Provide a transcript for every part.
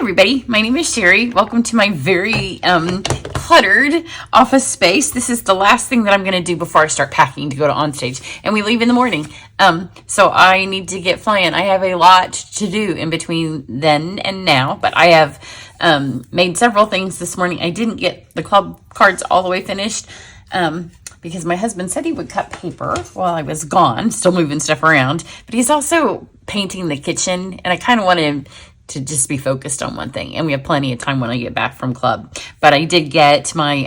everybody, my name is Sherry. Welcome to my very cluttered office space. This is the last thing that I'm going to do before I start packing to go to onstage, and we leave in the morning. So I need to get flying. I have a lot to do in between then and now, but I have made several things this morning. I didn't get the club cards all the way finished because my husband said he would cut paper while I was gone, still moving stuff around, but he's also painting the kitchen, and I kind of wanted to just be focused on one thing, and we have plenty of time when I get back from club. But I did get my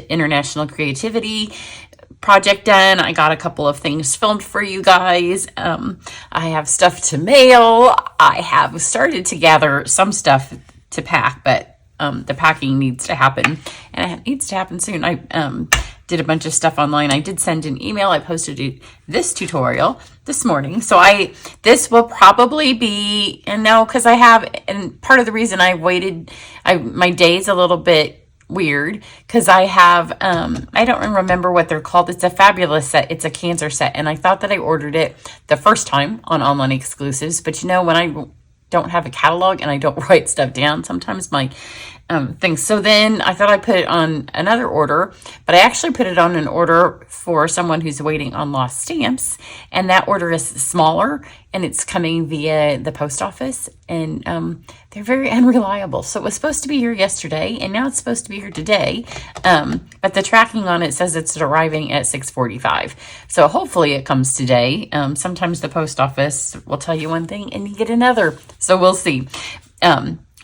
international creativity project done. I got a couple of things filmed for you guys. I have stuff to mail. I have started to gather some stuff to pack, but the packing needs to happen, and it needs to happen soon. I did a bunch of stuff online. I did send an email. I posted this tutorial this morning. So this will probably be, and no, because and part of the reason I waited, my day's a little bit weird because I have, I don't remember what they're called. It's a fabulous set. It's a Cancer set. And I thought that I ordered it the first time on online exclusives, but you know, when I don't have a catalog and I don't write stuff down, sometimes my things. So then I thought I put it on another order, but I actually put it on an order for someone who's waiting on lost stamps, and that order is smaller, and it's coming via the post office, and they're very unreliable. So it was supposed to be here yesterday, and now it's supposed to be here today, but the tracking on it says it's arriving at 6:45. So hopefully it comes today. Sometimes the post office will tell you one thing and you get another, so we'll see.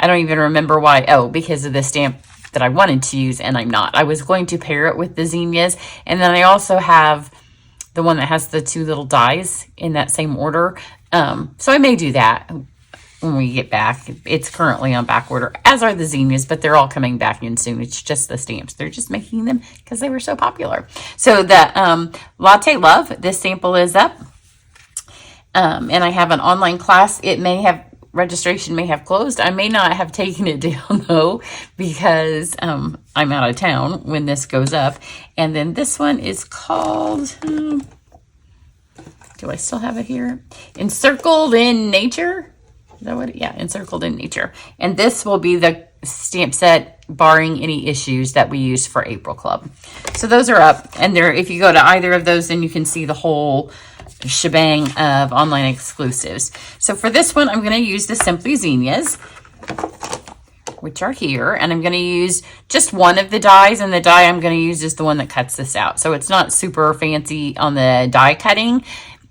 I don't even remember why. Oh, because of the stamp that I wanted to use, and I'm not. I was going to pair it with the Zinnias, and then I also have the one that has the two little dies in that same order. So I may do that when we get back. It's currently on back order, as are the Zinnias, but they're all coming back in soon. It's just the stamps. They're just making them because they were so popular. So the Latte Love, this sample is up, and I have an online class. Registration may have closed. I may not have taken it down though, because I'm out of town when this goes up. And then this one is called, do I still have it here? Encircled in Nature. Is that what? Yeah, Encircled in Nature. And this will be the stamp set barring any issues that we use for April Club. So those are up, and if you go to either of those, then you can see the whole shebang of online exclusives. So for this one, I'm going to use the Simply Zinnias, which are here, and I'm going to use just one of the dies, and the die I'm going to use is the one that cuts this out. So it's not super fancy on the die cutting.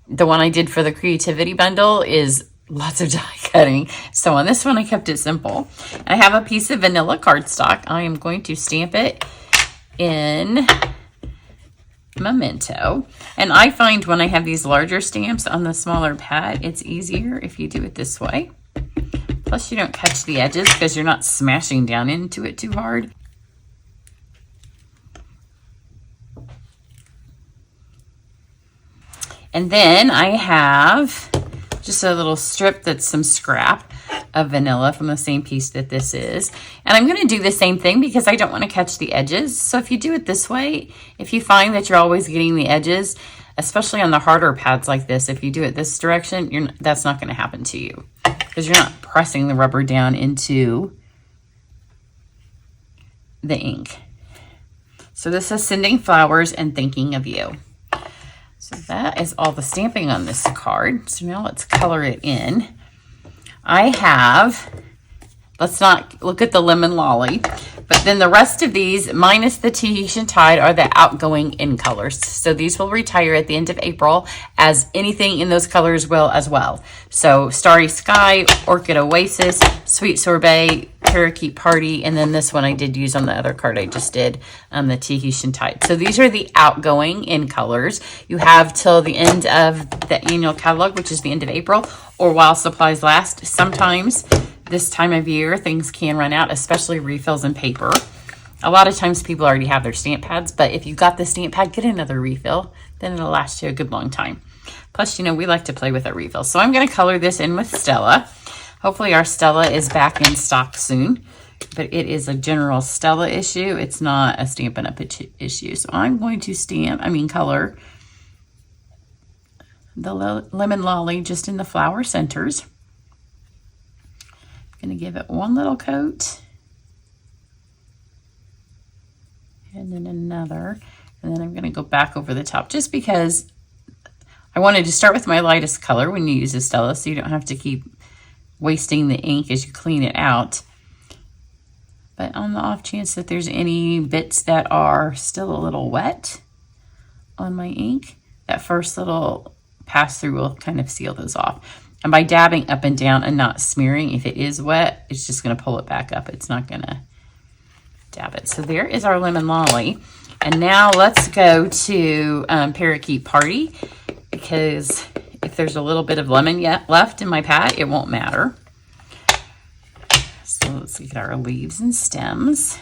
The one I did for the creativity bundle is lots of die cutting. So on this one, I kept it simple. I have a piece of vanilla cardstock. I am going to stamp it in Memento, and I find when I have these larger stamps on the smaller pad, it's easier if you do it this way. Plus you don't catch the edges because you're not smashing down into it too hard. And then I have just a little strip that's some scrap of vanilla from the same piece that this is. And I'm going to do the same thing because I don't want to catch the edges. So if you do it this way, if you find that you're always getting the edges, especially on the harder pads like this, if you do it this direction, that's not going to happen to you because you're not pressing the rubber down into the ink. So this is Sending Flowers and Thinking of You. So that is all the stamping on this card. So now let's color it in. Let's not look at the Lemon Lolly, but then the rest of these, minus the Tahitian Tide, are the outgoing in colors. So these will retire at the end of April, as anything in those colors will as well. So Starry Sky, Orchid Oasis, Sweet Sorbet, Parakeet Party, and then this one I did use on the other card I just did, the Tahitian Tide. So these are the outgoing in colors. You have till the end of the annual catalog, which is the end of April, or while supplies last. Sometimes this time of year things can run out, especially refills and paper. A lot of times people already have their stamp pads, but if you got the stamp pad, get another refill, then it'll last you a good long time. Plus, you know, we like to play with our refills. So I'm going to color this in with Stella. Hopefully our Stella is back in stock soon, but it is a general Stella issue. It's not a Stampin' Up! Issue. So I'm going to color the Lemon Lolly just in the flower centers. Gonna give it one little coat. And then another. And then I'm gonna go back over the top just because I wanted to start with my lightest color when you use a Stella, so you don't have to keep wasting the ink as you clean it out. But on the off chance that there's any bits that are still a little wet on my ink, that first little pass through will kind of seal those off. And by dabbing up and down and not smearing, if it is wet, it's just gonna pull it back up. It's not gonna dab it. So there is our lemon lolly. And now let's go to Parakeet Party, because if there's a little bit of lemon yet left in my pad, it won't matter. So let's get our leaves and stems.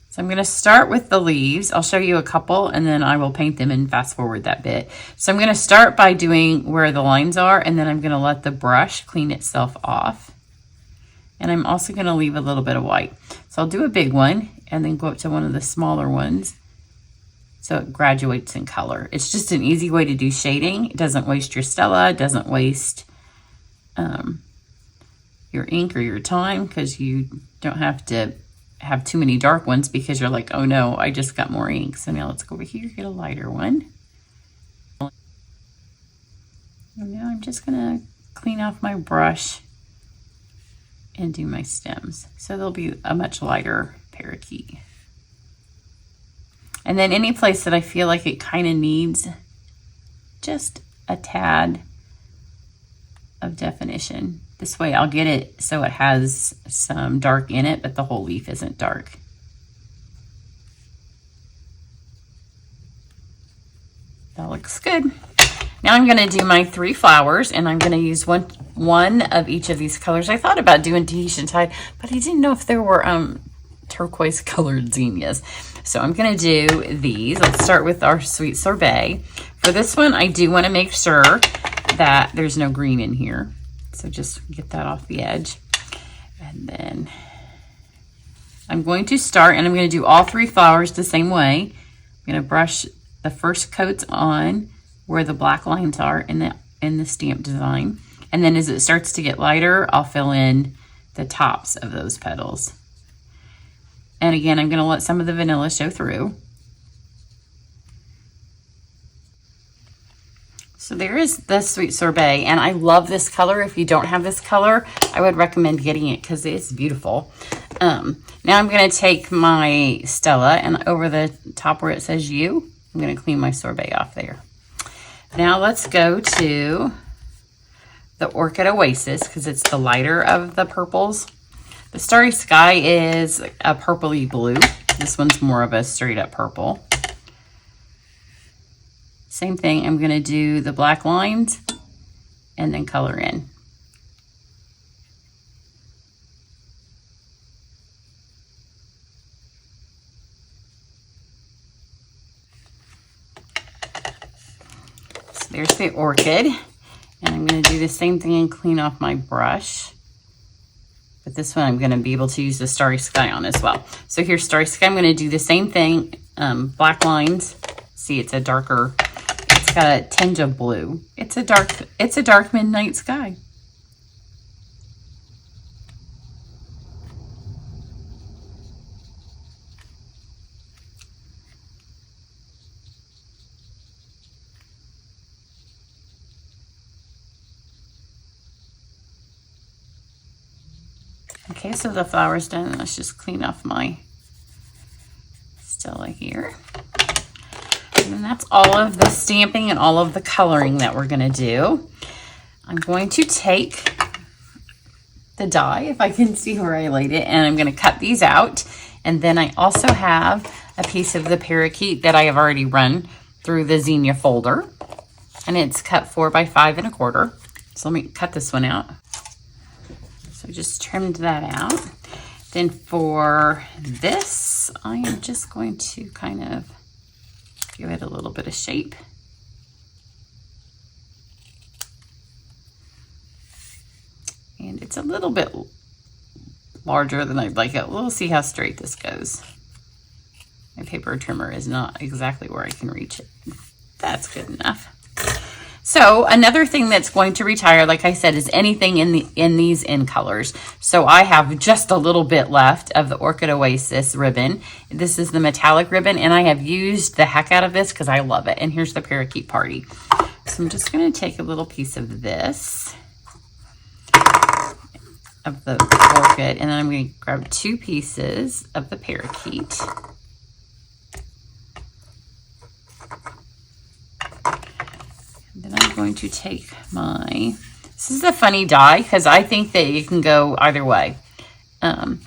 So I'm going to start with the leaves. I'll show you a couple and then I will paint them and fast forward that bit. So I'm going to start by doing where the lines are, and then I'm going to let the brush clean itself off. And I'm also going to leave a little bit of white. So I'll do a big one and then go up to one of the smaller ones so it graduates in color. It's just an easy way to do shading. It doesn't waste your Stella, it doesn't waste your ink or your time, because you don't have to have too many dark ones because you're like, oh no, I just got more ink. So now let's go over here, get a lighter one. And now I'm just gonna clean off my brush and do my stems. So they'll be a much lighter parakeet. And then any place that I feel like it kind of needs just a tad of definition. This way I'll get it so it has some dark in it, but the whole leaf isn't dark. That looks good. Now I'm gonna do my 3 flowers, and I'm gonna use one of each of these colors. I thought about doing Tahitian tide, but I didn't know if there were turquoise colored zinnias. So I'm gonna do these. Let's start with our sweet sorbet. For this one, I do wanna make sure that there's no green in here. So just get that off the edge. And then I'm going to start, and I'm gonna do all 3 flowers the same way. I'm gonna brush the first coats on where the black lines are in the stamp design. And then as it starts to get lighter, I'll fill in the tops of those petals. And again, I'm gonna let some of the vanilla show through. So there is the sweet sorbet, and I love this color. If you don't have this color, I would recommend getting it because it's beautiful. Now I'm gonna take my Stella, and over the top where it says you, I'm gonna clean my sorbet off there. Now let's go to the Orchid Oasis, because it's the lighter of the purples. The Starry Sky is a purpley blue. This one's more of a straight up purple. Same thing, I'm gonna do the black lines and then color in. So there's the orchid. And I'm gonna do the same thing and clean off my brush. But this one I'm gonna be able to use the Starry Sky on as well. So here's Starry Sky. I'm gonna do the same thing, black lines. See, it's a darker, it's got a tinge of blue. It's a dark midnight sky. Okay, so the flower's done. Let's just clean off my Stella here. And then that's all of the stamping and all of the coloring that we're gonna do. I'm going to take the die, if I can see where I laid it, and I'm gonna cut these out. And then I also have a piece of the parakeet that I have already run through the Zinnia folder. And it's cut 4 by 5 1/4. So let me cut this one out. So just trimmed that out. Then for this, I am just going to kind of give it a little bit of shape. And it's a little bit larger than I'd like it. We'll see how straight this goes. My paper trimmer is not exactly where I can reach it. That's good enough. So another thing that's going to retire, like I said, is anything in these in colors. So I have just a little bit left of the Orchid Oasis ribbon. This is the metallic ribbon, and I have used the heck out of this because I love it. And here's the Parakeet Party. So I'm just going to take a little piece of this, of the orchid, and then I'm going to grab 2 pieces of the parakeet. And then I'm going to take this is a funny die because I think that you can go either way. The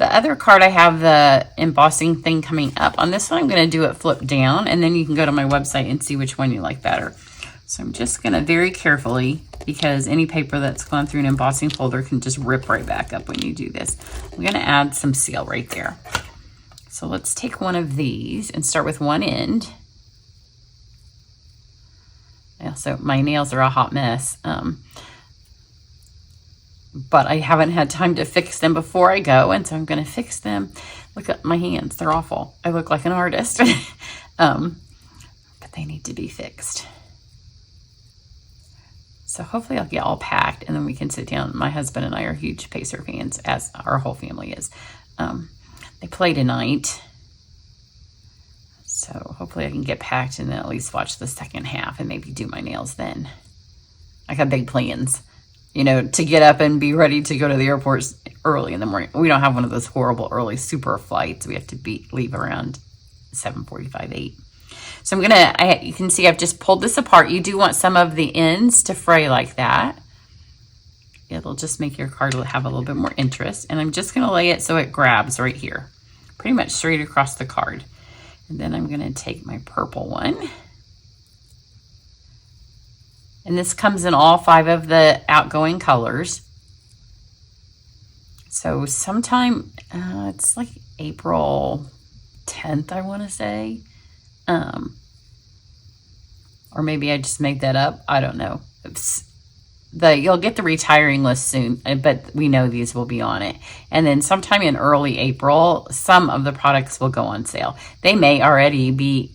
other card, I have the embossing thing coming up. On this one, I'm going to do it flip down, and then you can go to my website and see which one you like better. So I'm just going to very carefully, because any paper that's gone through an embossing folder can just rip right back up when you do this. I'm going to add some seal right there. So let's take one of these and start with one end. Yeah, so my nails are a hot mess, but I haven't had time to fix them before I go, and so I'm going to fix them. Look at my hands. They're awful. I look like an artist, but they need to be fixed. So hopefully I'll get all packed, and then we can sit down. My husband and I are huge Pacer fans, as our whole family is. They play tonight, so hopefully I can get packed and then at least watch the second half and maybe do my nails then. I got big plans, you know, to get up and be ready to go to the airport early in the morning. We don't have one of those horrible early super flights. We have to leave around 7:45, 8. So I'm gonna, you can see I've just pulled this apart. You do want some of the ends to fray like that. It'll just make your card have a little bit more interest. And I'm just gonna lay it so it grabs right here, pretty much straight across the card. And then I'm gonna take my purple one. And this comes in all 5 of the outgoing colors. So sometime, it's like April 10th, I wanna say. Or maybe I just made that up. I don't know. You'll get the retiring list soon, but we know these will be on it. And then sometime in early April, some of the products will go on sale. They may already be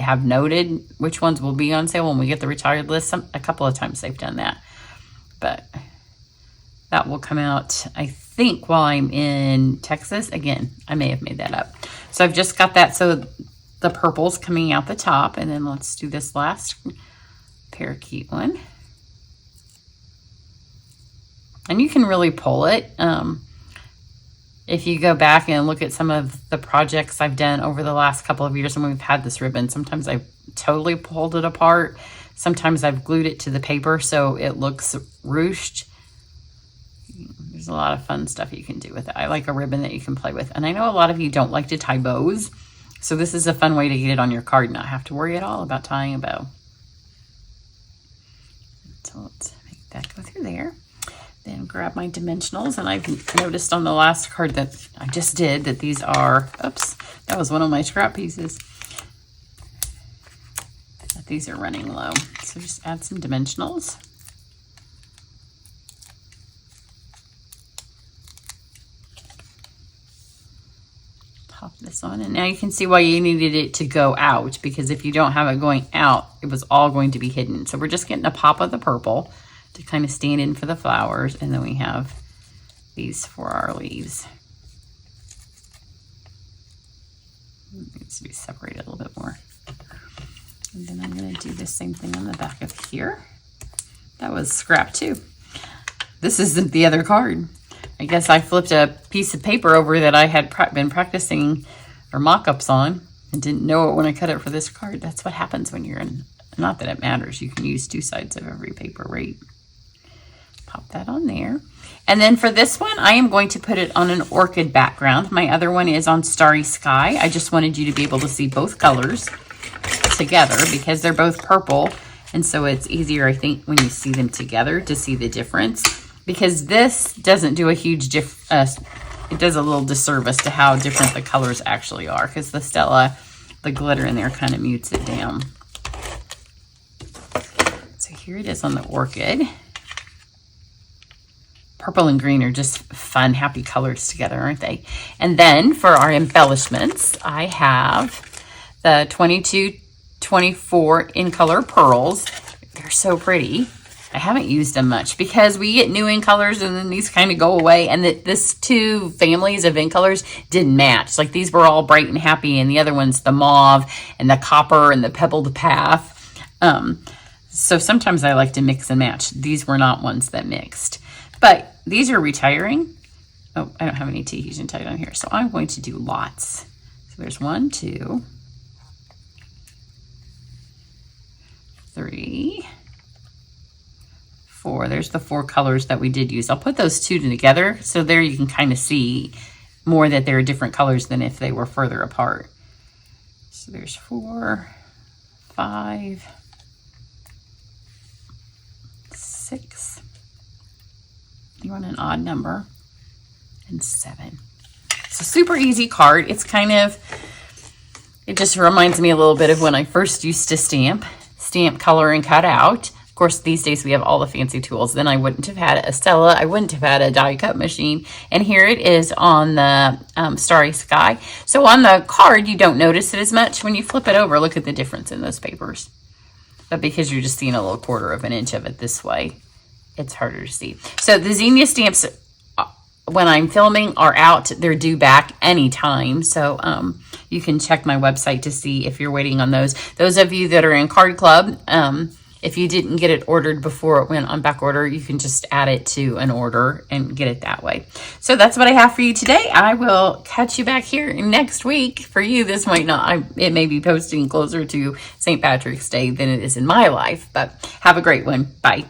have noted which ones will be on sale when we get the retired list. A couple of times they've done that, but that will come out, I think, while I'm in Texas. Again, I may have made that up. So I've just got that. So the purple's coming out the top, and then let's do this last parakeet one. And you can really pull it. If you go back and look at some of the projects I've done over the last couple of years, and we've had this ribbon, sometimes I've totally pulled it apart. Sometimes I've glued it to the paper so it looks ruched. There's a lot of fun stuff you can do with it. I like a ribbon that you can play with. And I know a lot of you don't like to tie bows, so this is a fun way to get it on your card and not have to worry at all about tying a bow. So let's make that go through there. Then grab my dimensionals, and I've noticed on the last card that I just did that these are, oops, that was one of my scrap pieces, that these are running low. So just add some dimensionals. Pop this on, and now you can see why you needed it to go out, because if you don't have it going out, it was all going to be hidden. So we're just getting a pop of the purple to kind of stand in for the flowers, and then we have these for our leaves. It needs to be separated a little bit more. And then I'm going to do the same thing on the back of here. That was scrap too. This isn't the other card. I guess I flipped a piece of paper over that I had been practicing or mock-ups on and didn't know it when I cut it for this card. That's what happens when you're in, not that it matters. You can use 2 sides of every paper, right? Pop that on there. And then for this one, I am going to put it on an orchid background. My other one is on Starry Sky. I just wanted you to be able to see both colors together because they're both purple. And so it's easier, I think, when you see them together to see the difference. Because this doesn't do a huge it does a little disservice to how different the colors actually are. Because the Stella, the glitter in there kind of mutes it down. So here it is on the orchid. Purple and green are just fun, happy colors together, aren't they? And then for our embellishments, I have the 22-24 in color pearls. They're so pretty. I haven't used them much because we get new in colors and then these kind of go away. And this two families of in colors didn't match. Like these were all bright and happy, and the other one's the mauve and the copper and the pebbled path. So sometimes I like to mix and match. These were not ones that mixed. But these are retiring. Oh, I don't have any adhesion tied on here. So I'm going to do lots. So there's 1, 2, 3, 4. There's the 4 colors that we did use. I'll put those 2 together so there you can kind of see more that they're different colors than if they were further apart. So there's 4, 5, 6. You want an odd number, and 7. It's a super easy card. It's kind of, it just reminds me a little bit of when I first used to stamp, color, and cut out. Of course, these days we have all the fancy tools. Then I wouldn't have had a Stella. I wouldn't have had a die cut machine. And here it is on the Starry Sky. So on the card, you don't notice it as much. When you flip it over, look at the difference in those papers. But because you're just seeing a little 1/4 of an inch of it this way, it's harder to see. So the Zinnias stamps, when I'm filming, are out. They're due back anytime. So you can check my website to see if you're waiting on those. Those of you that are in Card Club, if you didn't get it ordered before it went on back order, you can just add it to an order and get it that way. So that's what I have for you today. I will catch you back here next week. For you, this might not, it may be posting closer to St. Patrick's Day than it is in my life, but have a great one. Bye.